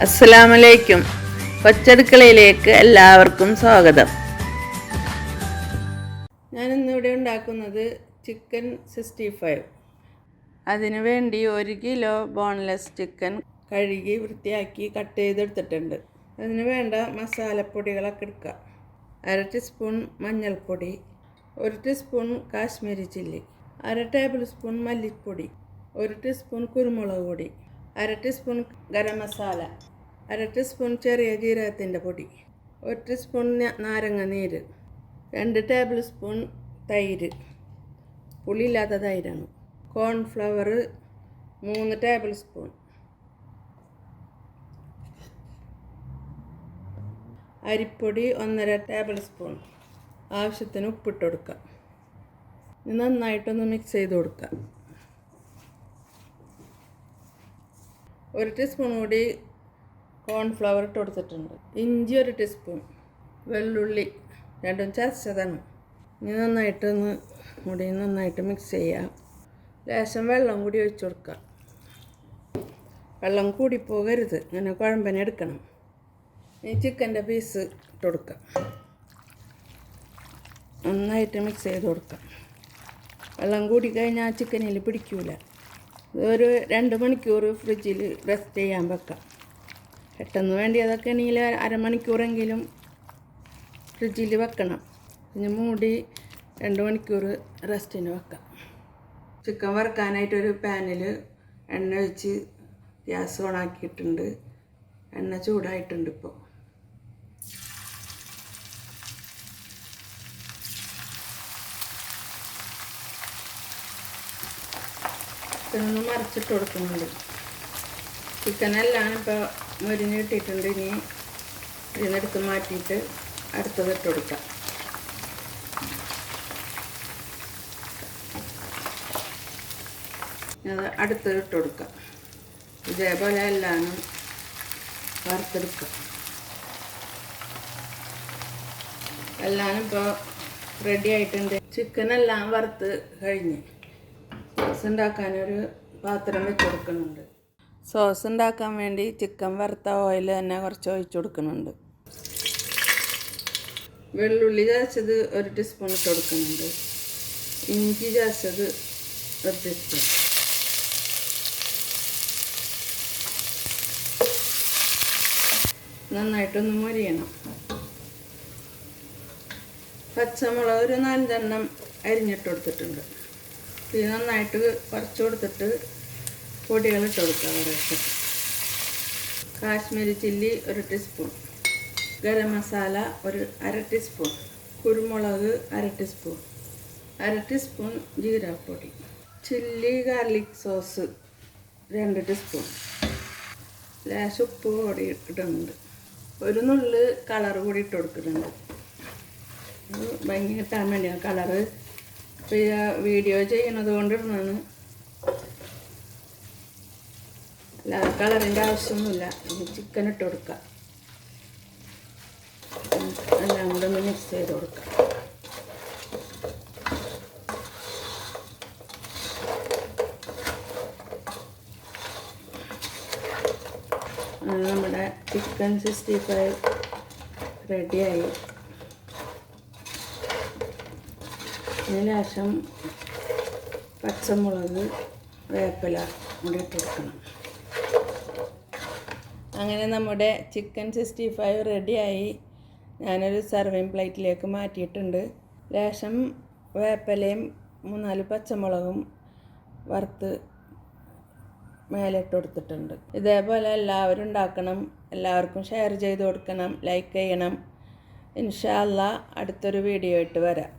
അസ്സലാമലൈക്കും. കൊച്ചടുക്കളയിലേക്ക് എല്ലാവർക്കും സ്വാഗതം. ഞാനിന്നിവിടെ ഉണ്ടാക്കുന്നത് ചിക്കൻ 65. അതിനു വേണ്ടി 1 കിലോ ബോൺലെസ് ചിക്കൻ കഴുകി വൃത്തിയാക്കി കട്ട് ചെയ്തെടുത്തിട്ടുണ്ട്. അതിന് വേണ്ട മസാലപ്പൊടികളൊക്കെ എടുക്കുക. 1/2 ടീസ്പൂൺ മഞ്ഞൾപ്പൊടി, 1 teaspoon Kashmiri chilli, 1/2 table spoon മല്ലിപ്പൊടി, 1 ടീസ്പൂൺ കുരുമുളക് പൊടി, 1/2 ടീസ്പൂൺ ഗരം മസാല, 1/2 ടീസ്പൂൺ ചെറിയ ജീരകത്തിൻ്റെ പൊടി, 1 ടീസ്പൂൺ നാരങ്ങ നീര്, 2 ടേബിൾ സ്പൂൺ തൈര്, പുളിയില്ലാത്ത തൈരാണ്, കോൺഫ്ലവർ 3 ടേബിൾ സ്പൂൺ, അരിപ്പൊടി 1.5 ടേബിൾ സ്പൂൺ, ആവശ്യത്തിന് ഉപ്പിട്ട് കൊടുക്കുക. ഇത് നന്നായിട്ടൊന്ന് മിക്സ് ചെയ്ത് കൊടുക്കുക. 1 ടീസ്പൂൺ കൂടി കോൺഫ്ലവർ ഇട്ട് കൊടുത്തിട്ടുണ്ട്. ഇഞ്ചി 1 ടീസ്പൂൺ, വെള്ളുള്ളി 2 ചതച്ചതാണ്. ഇനി നന്നായിട്ട് മിക്സ് ചെയ്യുക. ലേശം വെള്ളം കൂടി ഒഴിച്ച് കൊടുക്കുക. വെള്ളം കൂടി പോകരുത്, ഇങ്ങനെ കുഴമ്പനെ എടുക്കണം. ഈ ചിക്കൻ്റെ പീസ് ഇട്ട് കൊടുക്കുക. നന്നായിട്ട് മിക്സ് ചെയ്ത് കൊടുക്കുക. വെള്ളം കൂടി കഴിഞ്ഞാൽ ചിക്കനിൽ പിടിക്കൂല. ഒരു 2 മണിക്കൂർ ഫ്രിഡ്ജിൽ റെസ്റ്റ് ചെയ്യാൻ വെക്കാം. പെട്ടെന്ന് വേണ്ടിയതൊക്കെ ആണെങ്കിൽ അരമണിക്കൂറെങ്കിലും ഫ്രിഡ്ജിൽ വെക്കണം. പിന്നെ മൂടി 2 മണിക്കൂർ റെസ്റ്റിന് വെക്കാം. ചിക്കൻ വറുക്കാനായിട്ടൊരു പാനിൽ എണ്ണ ഒഴിച്ച് ഗ്യാസ് ഓണാക്കിയിട്ടുണ്ട്. എണ്ണ ചൂടായിട്ടുണ്ട്. ഇപ്പോൾ ചിക്കനൊന്ന് മറിച്ചിട്ട് കൊടുക്കുന്നുണ്ട്. ചിക്കനെല്ലാം ഇപ്പോൾ മുരിഞ്ഞിട്ടിട്ടുണ്ട്. ഇനി ഇതിനെടുത്ത് മാറ്റിയിട്ട് അടുത്തത് ഇട്ട് കൊടുക്കാം. അത് അടുത്തത് ഇട്ട് കൊടുക്കാം. ഇതേപോലെ എല്ലാം വറുത്തെടുക്കാം. എല്ലാം ഇപ്പോൾ റെഡി ആയിട്ടുണ്ട്. ചിക്കനെല്ലാം വറുത്ത് കഴിഞ്ഞ് സോസ് ഉണ്ടാക്കാനൊരു പാത്രം വെച്ച് കൊടുക്കുന്നുണ്ട്. സോസ് ഉണ്ടാക്കാൻ വേണ്ടി ചിക്കൻ വറുത്ത ഓയിൽ തന്നെ കുറച്ച് ഒഴിച്ച് കൊടുക്കുന്നുണ്ട്. വെള്ളുള്ളി ചതച്ചത് 1 ടീസ്പൂൺ ഇട്ട് കൊടുക്കുന്നുണ്ട്. ഇഞ്ചി ചതച്ചത് 1 ടീസ്പൂൺ. നന്നായിട്ടൊന്ന് മൊരിയണം. പച്ചമുളക് ഒരു 4 എണ്ണം അരിഞ്ഞിട്ട് കൊടുത്തിട്ടുണ്ട്. ഇത് നന്നായിട്ട് കുറച്ച് കൊടുത്തിട്ട് പൊടികൾ ഇട്ട് കൊടുക്കുക. കുറേശ്ശെ Kashmiri chilli 1 teaspoon, garam masala 1/2 teaspoon, കുരുമുളക് 1/2 ടീസ്പൂൺ, 1/2 ടീസ്പൂൺ ജീരകപ്പൊടി, ചില്ലി ഗാർലിക് സോസ് 2 ടീസ്പൂൺ, ലേശം ഉപ്പ് കൂടി ഇടുന്നുണ്ട്. ഒരു നുള്ള് കളർ കൂടി ഇട്ട് കൊടുക്കുന്നുണ്ട്. ഭംഗി കിട്ടാൻ വേണ്ടിയാണ് കളറ്. ഇപ്പോൾ വീഡിയോ ചെയ്യുന്നത് കൊണ്ടിരുന്നാണ്. അല്ല, കളറിൻ്റെ ആവശ്യമൊന്നുമില്ല. ചിക്കൻ ഇട്ട് കൊടുക്കുക. എല്ലാം കൂടെ ഒന്ന് മിക്സ് ചെയ്ത് കൊടുക്കുക. നമ്മുടെ ചിക്കൻ 65 റെഡിയായി. ഇതിന് ശേഷം പച്ചമുളക്, വേപ്പില കൂടി ഇട്ട് കൊടുക്കണം. അങ്ങനെ നമ്മുടെ ചിക്കൻ 65 റെഡിയായി. ഞാനൊരു സർവിങ് പ്ലേറ്റിലേക്ക് മാറ്റിയിട്ടുണ്ട്. ലേശം വേപ്പിലയും 3-4 പച്ചമുളകും വറുത്ത് മേലിട്ട് കൊടുത്തിട്ടുണ്ട്. ഇതേപോലെ എല്ലാവരും ഉണ്ടാക്കണം. എല്ലാവർക്കും ഷെയർ ചെയ്ത് കൊടുക്കണം, ലൈക്ക് ചെയ്യണം. ഇൻഷാ അല്ലാഹ് അടുത്തൊരു വീഡിയോ ആയിട്ട് വരാം.